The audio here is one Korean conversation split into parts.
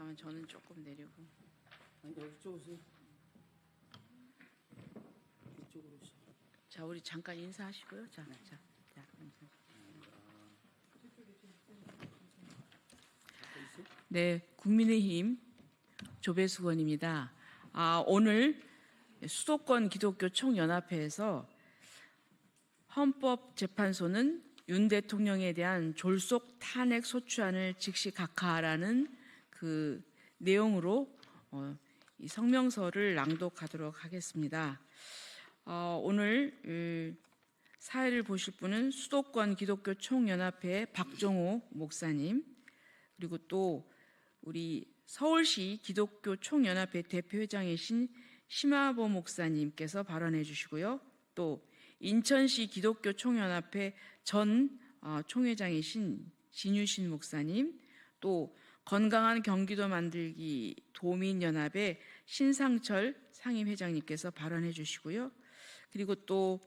잠깐만, 저는 조금 내리고. 아니, 이쪽으로 오세요. 이쪽으로 오세요. 자, 우리 잠깐 인사하시고요. 자, 인사. 네, 국민의힘 조배수 의원입니다. 오늘 수도권 기독교 총연합회에서 헌법재판소는 윤 대통령에 대한 졸속 탄핵 소추안을 즉시 각하하라는 그 내용으로 이 성명서를 낭독하도록 하겠습니다. 오늘 사회를 보실 분은 수도권 기독교 총연합회 박종호 목사님, 그리고 또 우리 서울시 기독교 총연합회 대표회장이신 심화보 목사님께서 발언해 주시고요. 또 인천시 기독교 총연합회 전 총회장이신 진유신 목사님, 또 건강한 경기도 만들기 도민연합의 신상철 상임회장님께서 발언해 주시고요. 그리고 또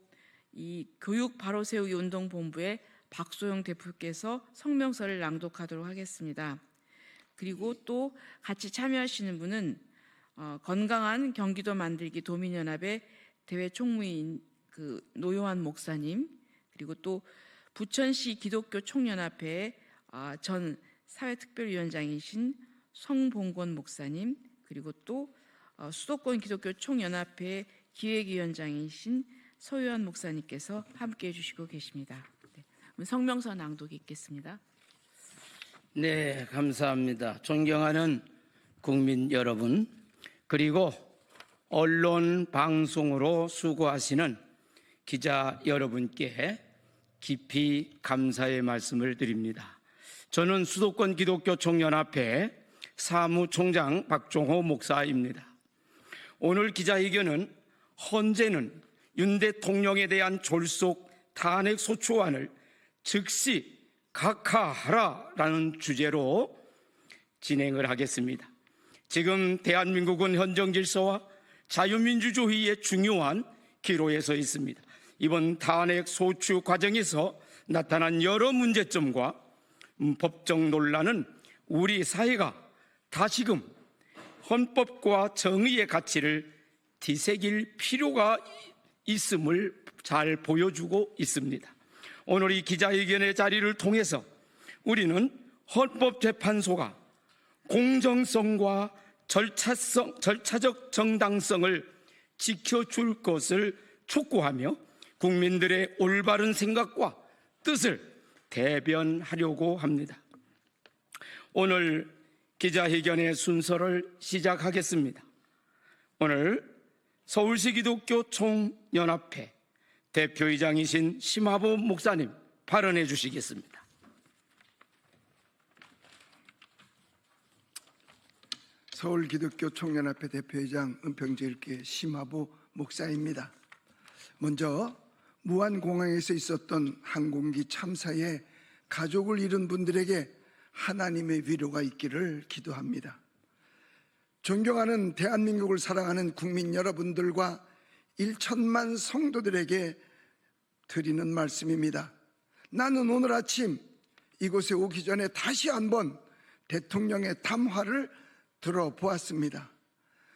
이 교육 바로 세우기 운동본부의 박소영 대표께서 성명서를 낭독하도록 하겠습니다. 그리고 또 같이 참여하시는 분은 건강한 경기도 만들기 도민연합의 대외 총무인 노요한 목사님, 그리고 또 부천시 기독교 총연합회 전 사회특별위원장이신 성봉권 목사님, 그리고 또 수도권 기독교 총연합회 기획위원장이신 서유한 목사님께서 함께해 주시고 계십니다. 네, 성명서 낭독이 있겠습니다. 네, 감사합니다. 존경하는 국민 여러분, 그리고 언론 방송으로 수고하시는 기자 여러분께 깊이 감사의 말씀을 드립니다. 저는 수도권 기독교 총연합회 사무총장 박종호 목사입니다. 오늘 기자회견은 헌재는 윤 대통령에 대한 졸속 탄핵 소추안을 즉시 각하하라라는 주제로 진행을 하겠습니다. 지금 대한민국은 헌정 질서와 자유민주주의의 중요한 기로에 서 있습니다. 이번 탄핵 소추 과정에서 나타난 여러 문제점과 법적 논란은 우리 사회가 다시금 헌법과 정의의 가치를 되새길 필요가 있음을 잘 보여주고 있습니다. 오늘 이 기자회견의 자리를 통해서 우리는 헌법재판소가 공정성과 절차적 정당성을 지켜줄 것을 촉구하며 국민들의 올바른 생각과 뜻을 대변하려고 합니다. 오늘 기자회견의 순서를 시작하겠습니다. 오늘 서울시 기독교 총연합회 대표이장이신 심화보 목사님 발언해 주시겠습니다. 서울 기독교 총연합회 대표이장 은평제일교회 심화보 목사입니다. 먼저 무안공항에서 있었던 항공기 참사에 가족을 잃은 분들에게 하나님의 위로가 있기를 기도합니다. 존경하는 대한민국을 사랑하는 국민 여러분들과 1천만 성도들에게 드리는 말씀입니다. 나는 오늘 아침 이곳에 오기 전에 다시 한번 대통령의 담화를 들어보았습니다.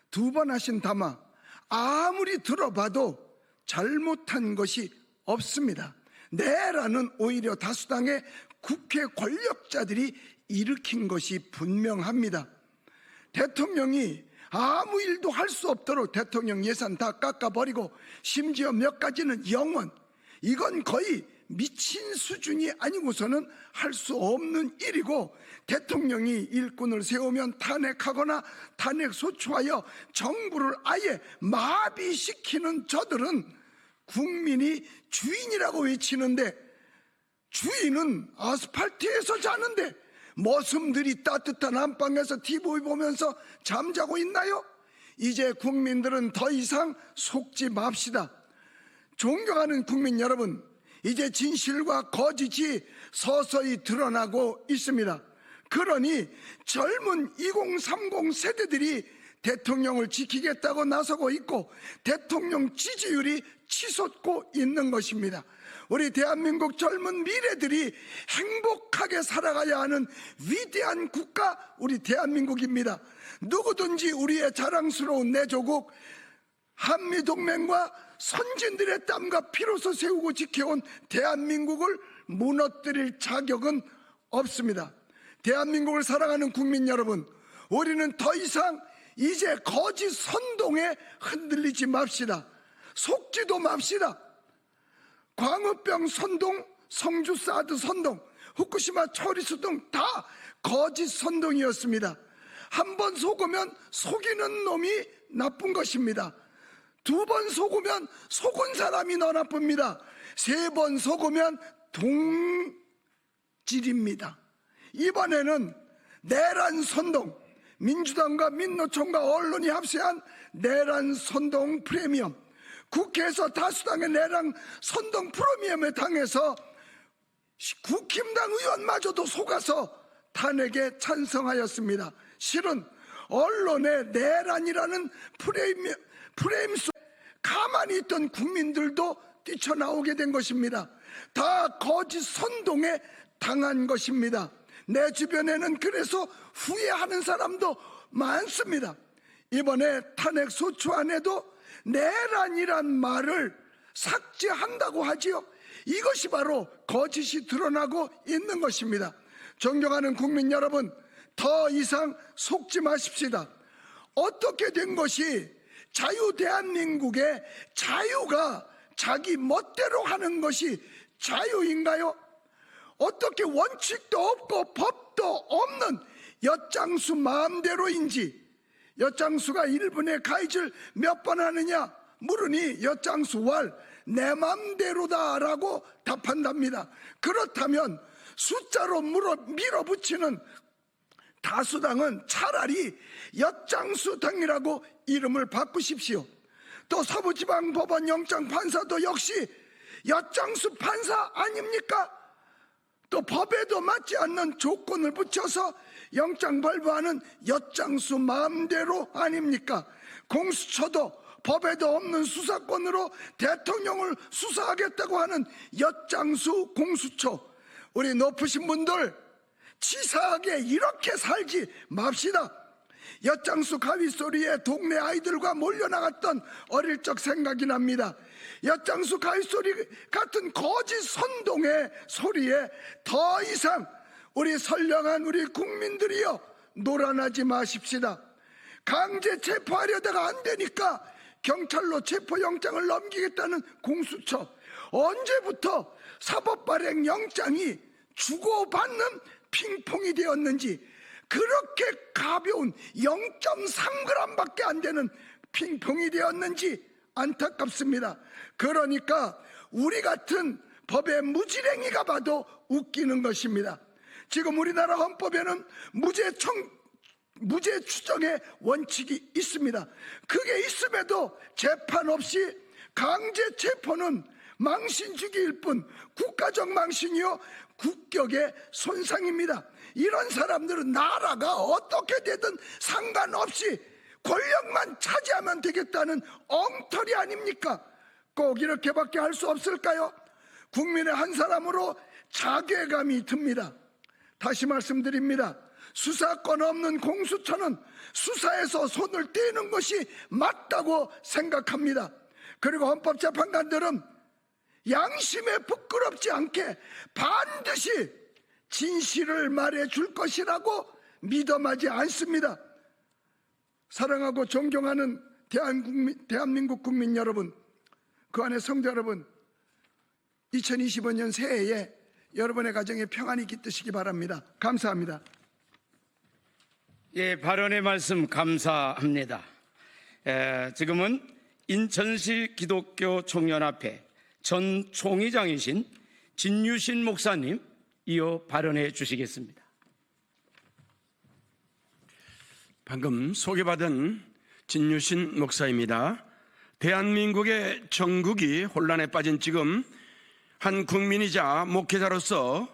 두 번 하신 담화, 아무리 들어봐도 잘못한 것이 없습니다. 내라는 오히려 다수당의 국회 권력자들이 일으킨 것이 분명합니다. 대통령이 아무 일도 할 수 없도록 대통령 예산 다 깎아버리고 심지어 몇 가지는 영원, 이건 거의 미친 수준이 아니고서는 할 수 없는 일이고, 대통령이 일꾼을 세우면 탄핵하거나 탄핵 소추하여 정부를 아예 마비시키는 저들은 국민이 주인이라고 외치는데, 주인은 아스팔트에서 자는데 머슴들이 따뜻한 안방에서 TV 보면서 잠자고 있나요? 이제 국민들은 더 이상 속지 맙시다. 존경하는 국민 여러분, 이제 진실과 거짓이 서서히 드러나고 있습니다. 그러니 젊은 2030 세대들이 대통령을 지키겠다고 나서고 있고, 대통령 지지율이 치솟고 있는 것입니다. 우리 대한민국 젊은 미래들이 행복하게 살아가야 하는 위대한 국가, 우리 대한민국입니다. 누구든지 우리의 자랑스러운 내 조국, 한미동맹과 선진들의 땀과 피로서 세우고 지켜온 대한민국을 무너뜨릴 자격은 없습니다. 대한민국을 사랑하는 국민 여러분, 우리는 더 이상 이제 거짓 선동에 흔들리지 맙시다. 속지도 맙시다. 광우병 선동, 성주 사드 선동, 후쿠시마 처리수 등 다 거짓 선동이었습니다. 한 번 속으면 속이는 놈이 나쁜 것입니다. 두 번 속으면 속은 사람이 더 나쁩니다. 세 번 속으면 동질입니다. 이번에는 내란 선동, 민주당과 민노총과 언론이 합세한 내란 선동 프리미엄, 국회에서 다수당의 내란 선동 프리미엄에 당해서 국힘당 의원마저도 속아서 탄핵에 찬성하였습니다. 실은 언론의 내란이라는 프레임 속 가만히 있던 국민들도 뛰쳐나오게 된 것입니다. 다 거짓 선동에 당한 것입니다. 내 주변에는 그래서 후회하는 사람도 많습니다. 이번에 탄핵 소추안에도 내란이란 말을 삭제한다고 하지요. 이것이 바로 거짓이 드러나고 있는 것입니다. 존경하는 국민 여러분, 더 이상 속지 마십시다. 어떻게 된 것이 자유 대한민국의 자유가 자기 멋대로 하는 것이 자유인가요? 어떻게 원칙도 없고 법도 없는 엿장수 마음대로인지, 엿장수가 1분에 가이질 몇 번 하느냐 물으니 엿장수 왈 내 맘대로다 라고 답한답니다. 그렇다면 숫자로 밀어붙이는 다수당은 차라리 엿장수당이라고 이름을 바꾸십시오. 또 서부지방법원 영장판사도 역시 엿장수 판사 아닙니까? 또 법에도 맞지 않는 조건을 붙여서 영장 발부하는 엿장수 마음대로 아닙니까? 공수처도 법에도 없는 수사권으로 대통령을 수사하겠다고 하는 엿장수 공수처. 우리 높으신 분들 치사하게 이렇게 살지 맙시다. 엿장수 가위소리에 동네 아이들과 몰려나갔던 어릴 적 생각이 납니다. 엿장수 가위소리 같은 거짓 선동의 소리에 더 이상 우리 선량한 우리 국민들이여 놀아나지 마십시다. 강제 체포하려다가 안 되니까 경찰로 체포영장을 넘기겠다는 공수처. 언제부터 사법발행 영장이 주고받는 핑퐁이 되었는지, 그렇게 가벼운 0.3g밖에 안 되는 핑퐁이 되었는지 안타깝습니다. 그러니까 우리 같은 법의 무지랭이가 봐도 웃기는 것입니다. 지금 우리나라 헌법에는 무죄 추정의 원칙이 있습니다. 그게 있음에도 재판 없이 강제 체포는 망신주기일 뿐 국가적 망신이요 국격의 손상입니다. 이런 사람들은 나라가 어떻게 되든 상관없이 권력만 차지하면 되겠다는 엉터리 아닙니까? 꼭 이렇게밖에 할 수 없을까요? 국민의 한 사람으로 자괴감이 듭니다. 다시 말씀드립니다. 수사권 없는 공수처는 수사에서 손을 떼는 것이 맞다고 생각합니다. 그리고 헌법재판관들은 양심에 부끄럽지 않게 반드시 진실을 말해줄 것이라고 믿어마지 않습니다. 사랑하고 존경하는 대한민국 국민 여러분, 그 안에 성도 여러분, 2025년 새해에 여러분의 가정에 평안이 깃드시기 바랍니다. 감사합니다. 예, 발언의 말씀 감사합니다. 지금은 인천시 기독교 총연합회 전 총의장이신 진유신 목사님 이어 발언해 주시겠습니다. 방금 소개받은 진유신 목사입니다. 대한민국의 정국이 혼란에 빠진 지금 한 국민이자 목회자로서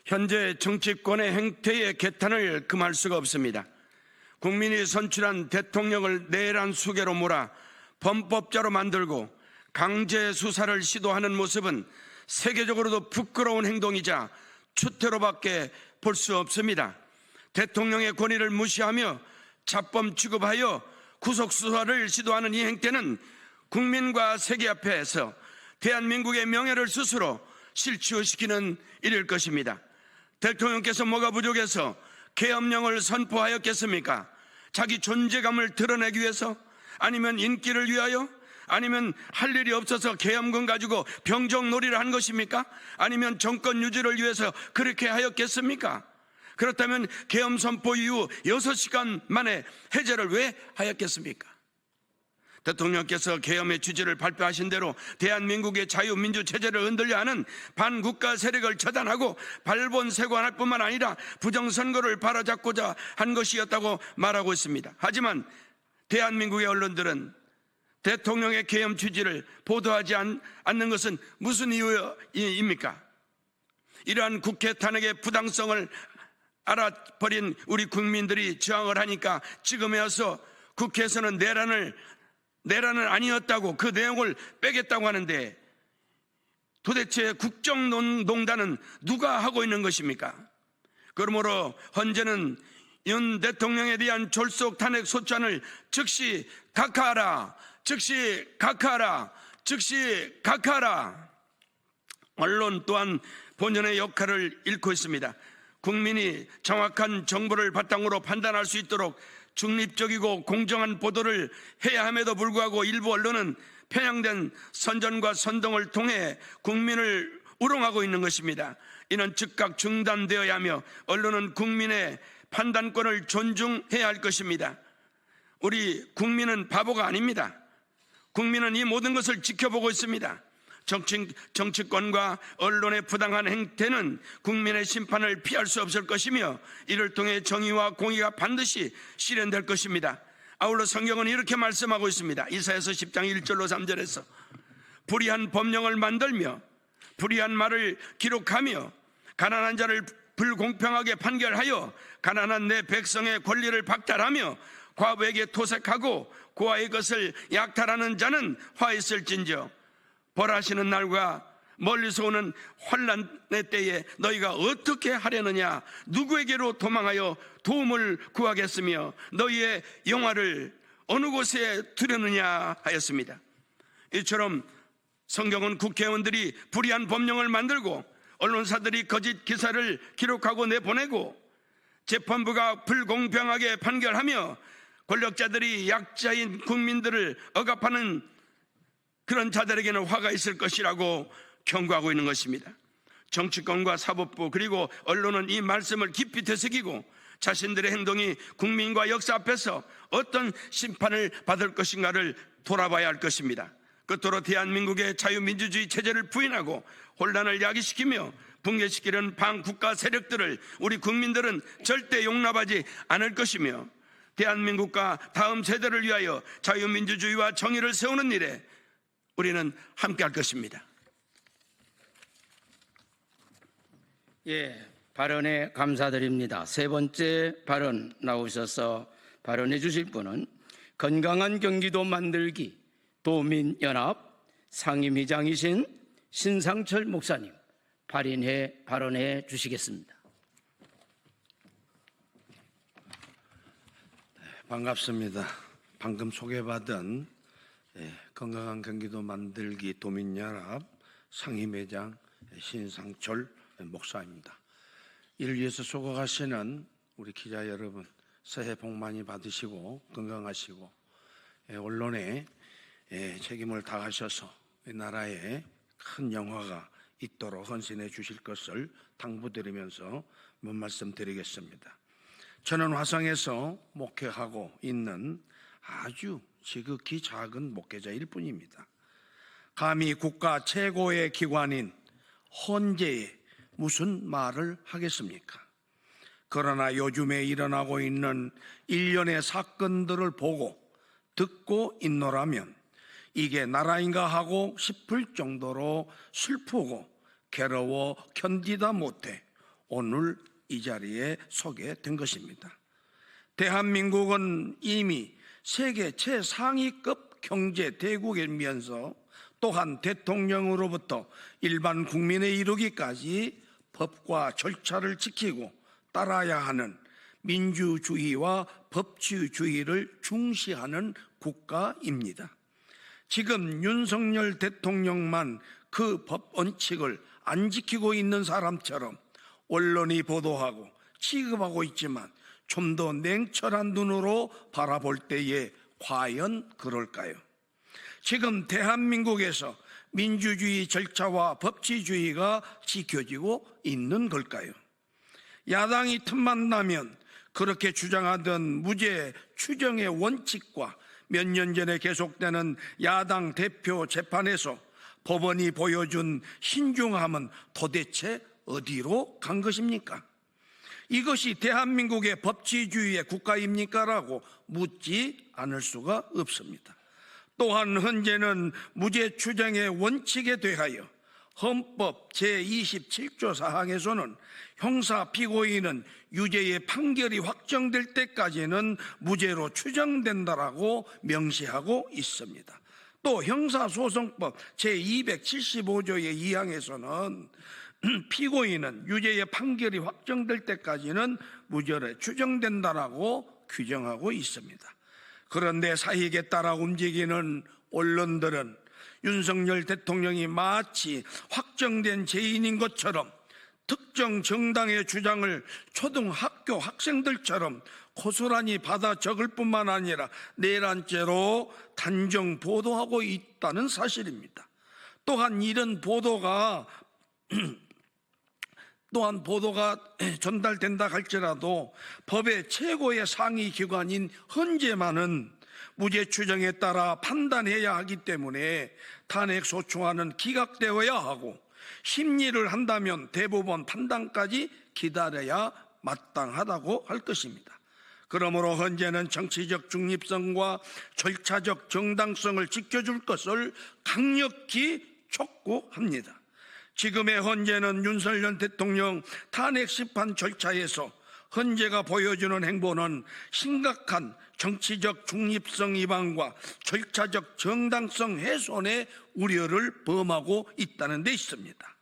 현재 정치권의 행태의 개탄을 금할 수가 없습니다. 국민이 선출한 대통령을 내란 수괴로 몰아 범법자로 만들고 강제 수사를 시도하는 모습은 세계적으로도 부끄러운 행동이자 추태로밖에 볼 수 없습니다. 대통령의 권위를 무시하며 자범 취급하여 구속수사를 시도하는 이 행태는 국민과 세계 앞에서 대한민국의 명예를 스스로 실추시키는 일일 것입니다. 대통령께서 뭐가 부족해서 계엄령을 선포하였겠습니까? 자기 존재감을 드러내기 위해서? 아니면 인기를 위하여? 아니면 할 일이 없어서 계엄군 가지고 병정놀이를 한 것입니까? 아니면 정권 유지를 위해서 그렇게 하였겠습니까? 그렇다면 계엄 선포 이후 6시간 만에 해제를 왜 하였겠습니까? 대통령께서 계엄의 취지를 발표하신 대로 대한민국의 자유민주 체제를 흔들려 하는 반국가 세력을 처단하고 발본색원할 뿐만 아니라 부정선거를 바로잡고자 한 것이었다고 말하고 있습니다. 하지만 대한민국의 언론들은 대통령의 계엄 취지를 보도하지 않는 것은 무슨 이유입니까? 이러한 국회 탄핵의 부당성을 알아버린 우리 국민들이 저항을 하니까 지금에 와서 국회에서는 내란은 아니었다고 그 내용을 빼겠다고 하는데, 도대체 국정농단은 누가 하고 있는 것입니까? 그러므로 헌재는 윤 대통령에 대한 졸속 탄핵 소추안을 즉시 각하하라, 즉시 각하하라, 즉시 각하하라. 언론 또한 본연의 역할을 잃고 있습니다. 국민이 정확한 정보를 바탕으로 판단할 수 있도록 중립적이고 공정한 보도를 해야 함에도 불구하고 일부 언론은 편향된 선전과 선동을 통해 국민을 우롱하고 있는 것입니다. 이는 즉각 중단되어야 하며 언론은 국민의 판단권을 존중해야 할 것입니다. 우리 국민은 바보가 아닙니다. 국민은 이 모든 것을 지켜보고 있습니다. 정치권과 언론의 부당한 행태는 국민의 심판을 피할 수 없을 것이며 이를 통해 정의와 공의가 반드시 실현될 것입니다. 아울러 성경은 이렇게 말씀하고 있습니다. 이사야서 10장 1절로 3절에서 불의한 법령을 만들며 불의한 말을 기록하며 가난한 자를 불공평하게 판결하여 가난한 내 백성의 권리를 박탈하며 과부에게 토색하고 고아의 것을 약탈하는 자는 화 있을진저 벌하시는 날과 멀리서 오는 환난의 때에 너희가 어떻게 하려느냐? 누구에게로 도망하여 도움을 구하겠으며 너희의 영화를 어느 곳에 두려느냐 하였습니다. 이처럼 성경은 국회의원들이 불의한 법령을 만들고 언론사들이 거짓 기사를 기록하고 내보내고 재판부가 불공평하게 판결하며 권력자들이 약자인 국민들을 억압하는 그런 자들에게는 화가 있을 것이라고 경고하고 있는 것입니다. 정치권과 사법부 그리고 언론은 이 말씀을 깊이 되새기고 자신들의 행동이 국민과 역사 앞에서 어떤 심판을 받을 것인가를 돌아봐야 할 것입니다. 끝으로 대한민국의 자유민주주의 체제를 부인하고 혼란을 야기시키며 붕괴시키는 반국가 세력들을 우리 국민들은 절대 용납하지 않을 것이며 대한민국과 다음 세대를 위하여 자유민주주의와 정의를 세우는 일에 우리는 함께 할 것입니다. 예, 발언에 감사드립니다. 세 번째 발언 나오셔서 발언해 주실 분은 건강한 경기도 만들기 도민연합 상임위장이신 신상철 목사님 발언해 주시겠습니다. 반갑습니다. 방금 소개받은 건강한 경기도 만들기 도민연합 상임회장 신상철 목사입니다. 이를 위해서 수고하시는 우리 기자 여러분 새해 복 많이 받으시고 건강하시고 언론에 책임을 다하셔서 이 나라에 큰 영화가 있도록 헌신해 주실 것을 당부드리면서 몇 말씀 드리겠습니다. 저는 화성에서 목회하고 있는 아주 지극히 작은 목회자일 뿐입니다. 감히 국가 최고의 기관인 헌재에 무슨 말을 하겠습니까? 그러나 요즘에 일어나고 있는 일련의 사건들을 보고 듣고 있노라면 이게 나라인가 하고 싶을 정도로 슬프고 괴로워 견디다 못해 오늘 이 자리에 서게 된 것입니다. 대한민국은 이미 세계 최상위급 경제 대국이면서 또한 대통령으로부터 일반 국민에 이르기까지 법과 절차를 지키고 따라야 하는 민주주의와 법치주의를 중시하는 국가입니다. 지금 윤석열 대통령만 그 법 원칙을 안 지키고 있는 사람처럼 언론이 보도하고 취급하고 있지만 좀 더 냉철한 눈으로 바라볼 때에 과연 그럴까요? 지금 대한민국에서 민주주의 절차와 법치주의가 지켜지고 있는 걸까요? 야당이 틈만 나면 그렇게 주장하던 무죄 추정의 원칙과 몇 년 전에 계속되는 야당 대표 재판에서 법원이 보여준 신중함은 도대체 어디로 간 것입니까? 이것이 대한민국의 법치주의의 국가입니까? 라고 묻지 않을 수가 없습니다. 또한 현재는 무죄 추정의 원칙에 대하여 헌법 제27조 사항에서는 형사 피고인은 유죄의 판결이 확정될 때까지는 무죄로 추정된다라고 명시하고 있습니다. 또 형사소송법 제275조의 2항에서는 피고인은 유죄의 판결이 확정될 때까지는 무죄로 추정된다라고 규정하고 있습니다. 그런데 사익에 따라 움직이는 언론들은 윤석열 대통령이 마치 확정된 죄인인 것처럼 특정 정당의 주장을 초등학교 학생들처럼 고스란히 받아 적을 뿐만 아니라 내란죄로 단정 보도하고 있다는 사실입니다. 또한 이런 보도가 전달된다 할지라도 법의 최고의 상위 기관인 헌재만은 무죄 추정에 따라 판단해야 하기 때문에 탄핵 소추안은 기각되어야 하고 심리를 한다면 대법원 판단까지 기다려야 마땅하다고 할 것입니다. 그러므로 헌재는 정치적 중립성과 절차적 정당성을 지켜줄 것을 강력히 촉구합니다. 지금의 헌재는 윤석열 대통령 탄핵 심판 절차에서 헌재가 보여주는 행보는 심각한 정치적 중립성 위반과 절차적 정당성 훼손의 우려를 범하고 있다는 데 있습니다.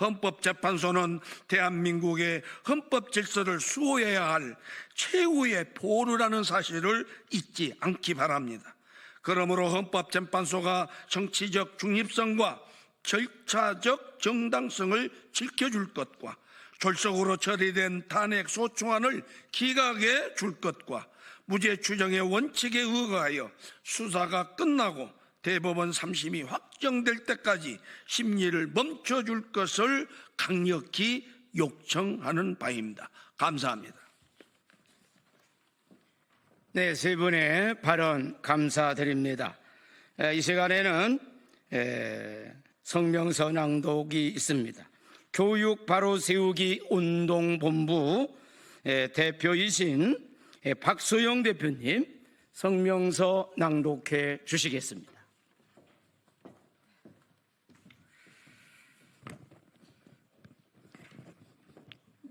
헌법재판소는 대한민국의 헌법 질서를 수호해야 할 최후의 보루라는 사실을 잊지 않기 바랍니다. 그러므로 헌법재판소가 정치적 중립성과 절차적 정당성을 지켜줄 것과 졸속으로 처리된 탄핵 소추안을 기각해 줄 것과 무죄 추정의 원칙에 의거하여 수사가 끝나고 대법원 3심이 확정될 때까지 심리를 멈춰줄 것을 강력히 요청하는 바입니다. 감사합니다. 네, 세 분의 발언 감사드립니다. 이 시간에는 성명서 낭독이 있습니다. 교육 바로 세우기 운동본부 대표이신 박소영 대표님 성명서 낭독해 주시겠습니다.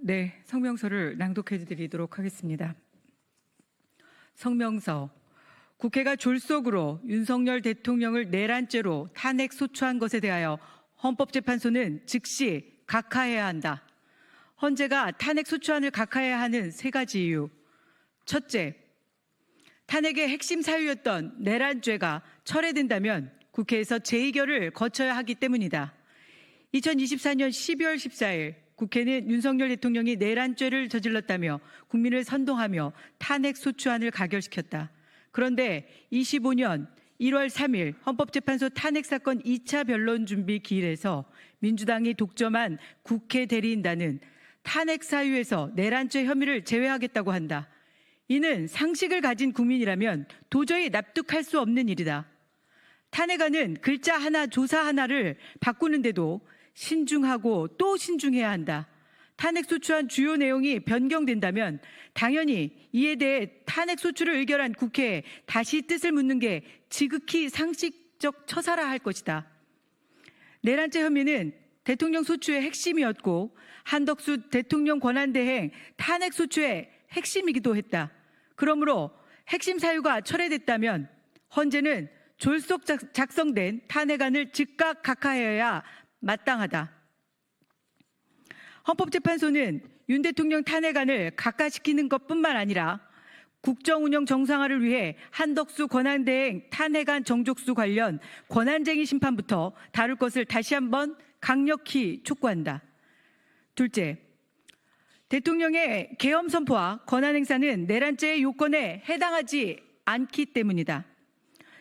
네, 성명서를 낭독해 드리도록 하겠습니다. 성명서. 국회가 졸속으로 윤석열 대통령을 내란죄로 탄핵 소추한 것에 대하여 헌법재판소는 즉시 각하해야 한다. 헌재가 탄핵 소추안을 각하해야 하는 세 가지 이유. 첫째, 탄핵의 핵심 사유였던 내란죄가 철회된다면 국회에서 재의결을 거쳐야 하기 때문이다. 2024년 12월 14일 국회는 윤석열 대통령이 내란죄를 저질렀다며 국민을 선동하며 탄핵 소추안을 가결시켰다. 그런데 25년 1월 3일 헌법재판소 탄핵사건 2차 변론 준비 기일에서 민주당이 독점한 국회 대리인단은 탄핵 사유에서 내란죄 혐의를 제외하겠다고 한다. 이는 상식을 가진 국민이라면 도저히 납득할 수 없는 일이다. 탄핵안은 글자 하나 조사 하나를 바꾸는데도 신중하고 또 신중해야 한다. 탄핵소추안 주요 내용이 변경된다면 당연히 이에 대해 탄핵소추를 의결한 국회에 다시 뜻을 묻는 게 지극히 상식적 처사라 할 것이다. 내란죄 혐의는 대통령 소추의 핵심이었고 한덕수 대통령 권한대행 탄핵소추의 핵심이기도 했다. 그러므로 핵심 사유가 철회됐다면 헌재는 졸속 작성된 탄핵안을 즉각 각하해야 마땅하다. 헌법재판소는 윤 대통령 탄핵안을 각하시키는 것뿐만 아니라 국정운영 정상화를 위해 한덕수 권한대행 탄핵안 정족수 관련 권한쟁의 심판부터 다룰 것을 다시 한번 강력히 촉구한다. 둘째, 대통령의 계엄 선포와 권한 행사는 내란죄의 요건에 해당하지 않기 때문이다.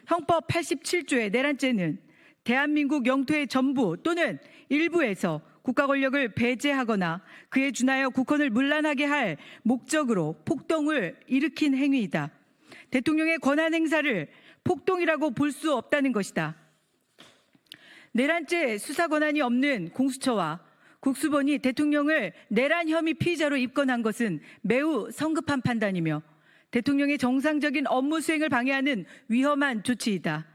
형법 87조의 내란죄는 대한민국 영토의 전부 또는 일부에서 국가 권력을 배제하거나 그에 준하여 국헌을 문란하게 할 목적으로 폭동을 일으킨 행위이다. 대통령의 권한 행사를 폭동이라고 볼 수 없다는 것이다. 내란죄 수사 권한이 없는 공수처와 국수본이 대통령을 내란 혐의 피의자로 입건한 것은 매우 성급한 판단이며 대통령의 정상적인 업무 수행을 방해하는 위험한 조치이다.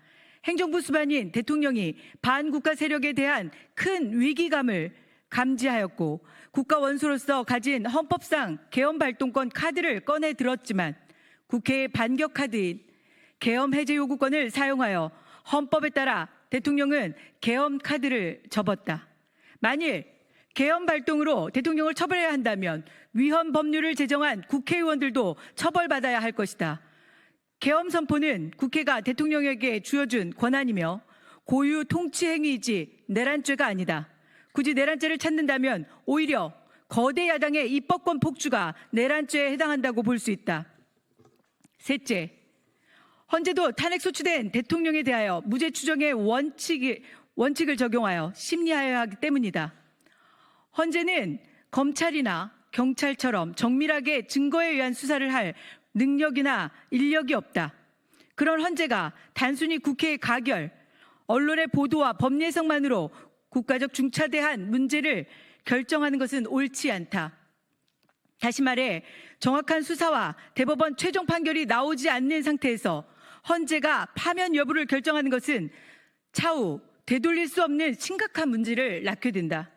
행정부 수반인 대통령이 반국가 세력에 대한 큰 위기감을 감지하였고 국가 원수로서 가진 헌법상 계엄 발동권 카드를 꺼내 들었지만 국회의 반격 카드인 계엄 해제 요구권을 사용하여 헌법에 따라 대통령은 계엄 카드를 접었다. 만일 계엄 발동으로 대통령을 처벌해야 한다면 위헌 법률을 제정한 국회의원들도 처벌받아야 할 것이다. 계엄 선포는 국회가 대통령에게 주어준 권한이며 고유 통치 행위이지 내란죄가 아니다. 굳이 내란죄를 찾는다면 오히려 거대 야당의 입법권 폭주가 내란죄에 해당한다고 볼 수 있다. 셋째, 헌재도 탄핵 소추된 대통령에 대하여 무죄 추정의 원칙을 적용하여 심리하여야 하기 때문이다. 헌재는 검찰이나 경찰처럼 정밀하게 증거에 의한 수사를 할 능력이나 인력이 없다. 그런 헌재가 단순히 국회의 가결, 언론의 보도와 법예성만으로 국가적 중차대한 문제를 결정하는 것은 옳지 않다. 다시 말해 정확한 수사와 대법원 최종 판결이 나오지 않는 상태에서 헌재가 파면 여부를 결정하는 것은 차후 되돌릴 수 없는 심각한 문제를 낳게 된다.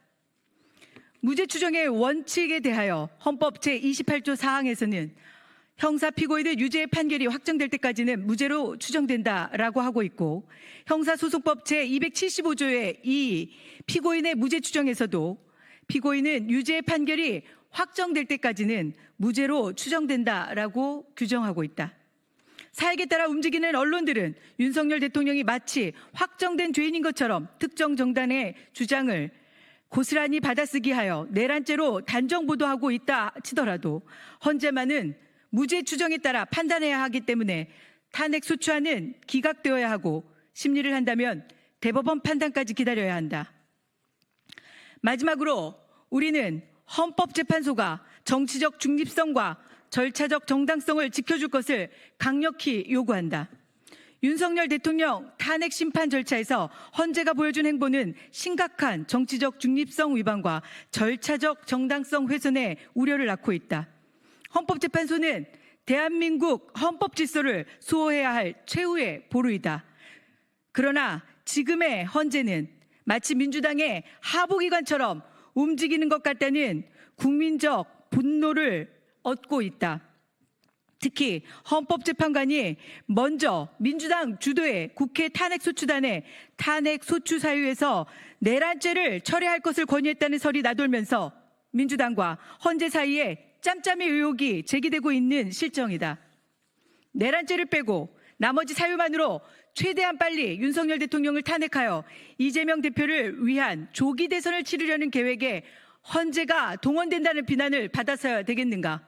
무죄 추정의 원칙에 대하여 헌법 제28조 4항에서는 형사 피고인의 유죄의 판결이 확정될 때까지는 무죄로 추정된다라고 하고 있고 형사소송법 제275조의 이 피고인의 무죄 추정에서도 피고인은 유죄의 판결이 확정될 때까지는 무죄로 추정된다라고 규정하고 있다. 사익에 따라 움직이는 언론들은 윤석열 대통령이 마치 확정된 죄인인 것처럼 특정 정당의 주장을 고스란히 받아쓰기하여 내란죄로 단정 보도하고 있다 치더라도 헌재만은 무죄 추정에 따라 판단해야 하기 때문에 탄핵 소추안은 기각되어야 하고 심리를 한다면 대법원 판단까지 기다려야 한다. 마지막으로 우리는 헌법재판소가 정치적 중립성과 절차적 정당성을 지켜줄 것을 강력히 요구한다. 윤석열 대통령 탄핵 심판 절차에서 헌재가 보여준 행보는 심각한 정치적 중립성 위반과 절차적 정당성 훼손의 우려를 낳고 있다. 헌법재판소는 대한민국 헌법 질서를 수호해야 할 최후의 보루이다. 그러나 지금의 헌재는 마치 민주당의 하부기관처럼 움직이는 것 같다는 국민적 분노를 얻고 있다. 특히 헌법재판관이 먼저 민주당 주도의 국회 탄핵소추단의 탄핵소추 사유에서 내란죄를 철회할 것을 권유했다는 설이 나돌면서 민주당과 헌재 사이에 짬짬이 의혹이 제기되고 있는 실정이다. 내란죄를 빼고 나머지 사유만으로 최대한 빨리 윤석열 대통령을 탄핵하여 이재명 대표를 위한 조기 대선을 치르려는 계획에 헌재가 동원된다는 비난을 받아서야 되겠는가?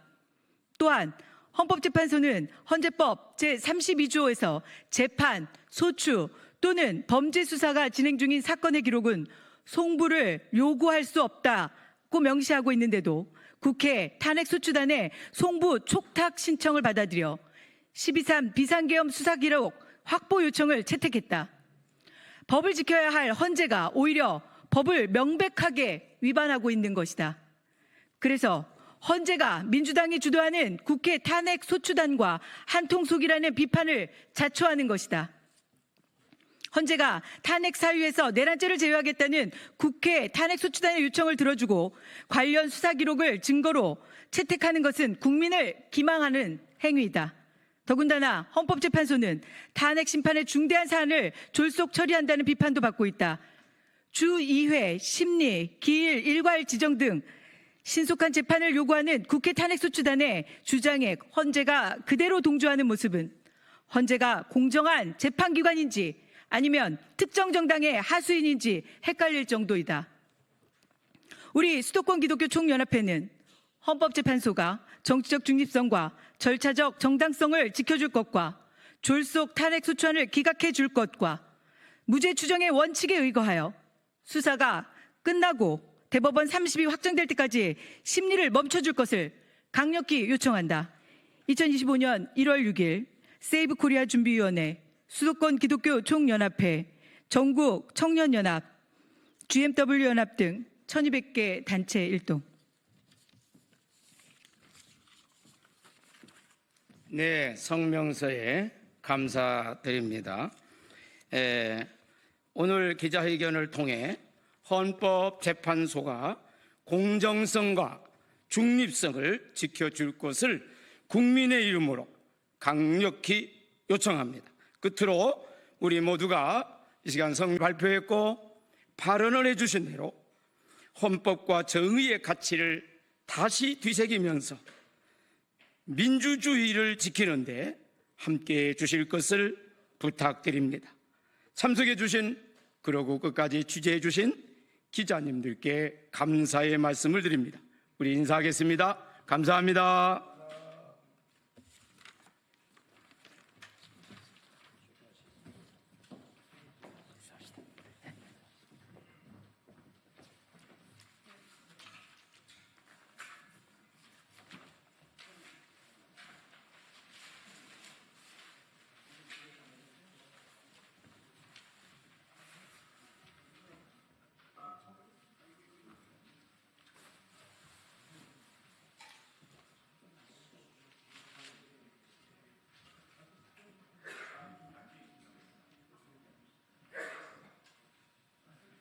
또한 헌법재판소는 헌재법 제32조에서 재판, 소추 또는 범죄 수사가 진행 중인 사건의 기록은 송부를 요구할 수 없다고 명시하고 있는데도 국회 탄핵소추단의 송부 촉탁 신청을 받아들여 12.3 비상계엄 수사기록 확보 요청을 채택했다. 법을 지켜야 할 헌재가 오히려 법을 명백하게 위반하고 있는 것이다. 그래서 헌재가 민주당이 주도하는 국회 탄핵소추단과 한통속이라는 비판을 자초하는 것이다. 헌재가 탄핵 사유에서 내란죄를 제외하겠다는 국회 탄핵소추단의 요청을 들어주고 관련 수사 기록을 증거로 채택하는 것은 국민을 기망하는 행위이다. 더군다나 헌법재판소는 탄핵 심판의 중대한 사안을 졸속 처리한다는 비판도 받고 있다. 주2회 심리, 기일, 일괄 지정 등 신속한 재판을 요구하는 국회 탄핵소추단의 주장에 헌재가 그대로 동조하는 모습은 헌재가 공정한 재판기관인지 아니면 특정 정당의 하수인인지 헷갈릴 정도이다. 우리 수도권 기독교 총연합회는 헌법재판소가 정치적 중립성과 절차적 정당성을 지켜줄 것과 졸속 탄핵 소추안을 기각해 줄 것과 무죄 추정의 원칙에 의거하여 수사가 끝나고 대법원 30이 확정될 때까지 심리를 멈춰줄 것을 강력히 요청한다. 2025년 1월 6일 세이브 코리아 준비위원회, 수도권 기독교 총연합회, 전국 청년연합, GMW 연합 등 1200개 단체 일동. 네, 성명서에 감사드립니다. 오늘 기자회견을 통해 헌법재판소가 공정성과 중립성을 지켜줄 것을 국민의 이름으로 강력히 요청합니다. 끝으로 우리 모두가 이 시간 성명 발표했고 발언을 해주신 대로 헌법과 정의의 가치를 다시 되새기면서 민주주의를 지키는데 함께해 주실 것을 부탁드립니다. 참석해 주신 그러고 끝까지 취재해 주신 기자님들께 감사의 말씀을 드립니다. 우리 인사하겠습니다. 감사합니다.